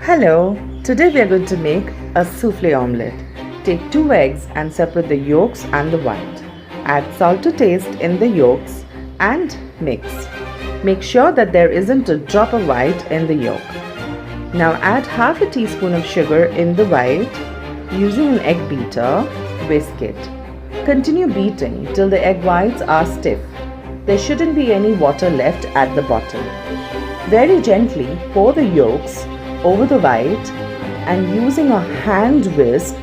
Hello, today we are going to make a souffle omelette. Take 2 eggs and separate the yolks and the white. Add salt to taste in the yolks and mix. Make sure that there isn't a drop of white in the yolk. Now add half a teaspoon of sugar in the white. Using an egg beater, whisk it. Continue beating till the egg whites are stiff. There shouldn't be any water left at the bottom. Very gently pour the yolks over the white and using a hand whisk,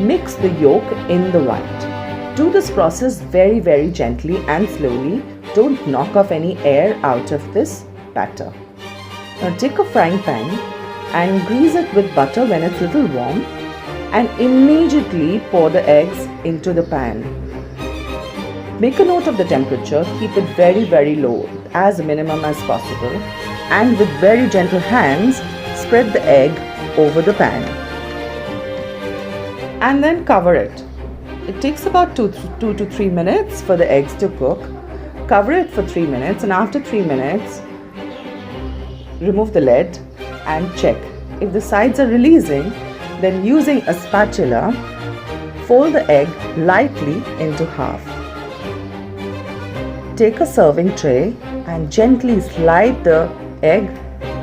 mix the yolk in the white. Do this process very gently and slowly. Don't knock off any air out of this batter. Now take a frying pan and grease it with butter when it's a little warm and immediately pour the eggs into the pan. Make a note of the temperature, keep it very low, as minimum as possible, and with very gentle hands spread the egg over the pan and then cover it. It takes about 2 to 3 minutes for the eggs to cook. Cover it for 3 minutes and after 3 minutes remove the lid and check. If the sides are releasing, then using a spatula fold the egg lightly into half. Take a serving tray and gently slide the egg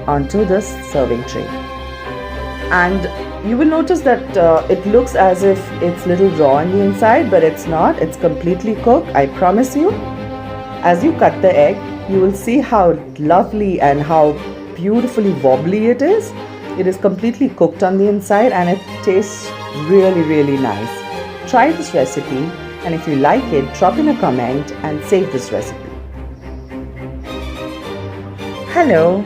onto this serving tray, and you will notice that it looks as if it's a little raw on the inside, but it's not. It's completely cooked, I promise you. As you cut the egg, you will see how lovely and how beautifully wobbly it is. It is completely cooked on the inside and it tastes really nice. Try this recipe, and if you like it, drop in a comment and save this recipe. Hello,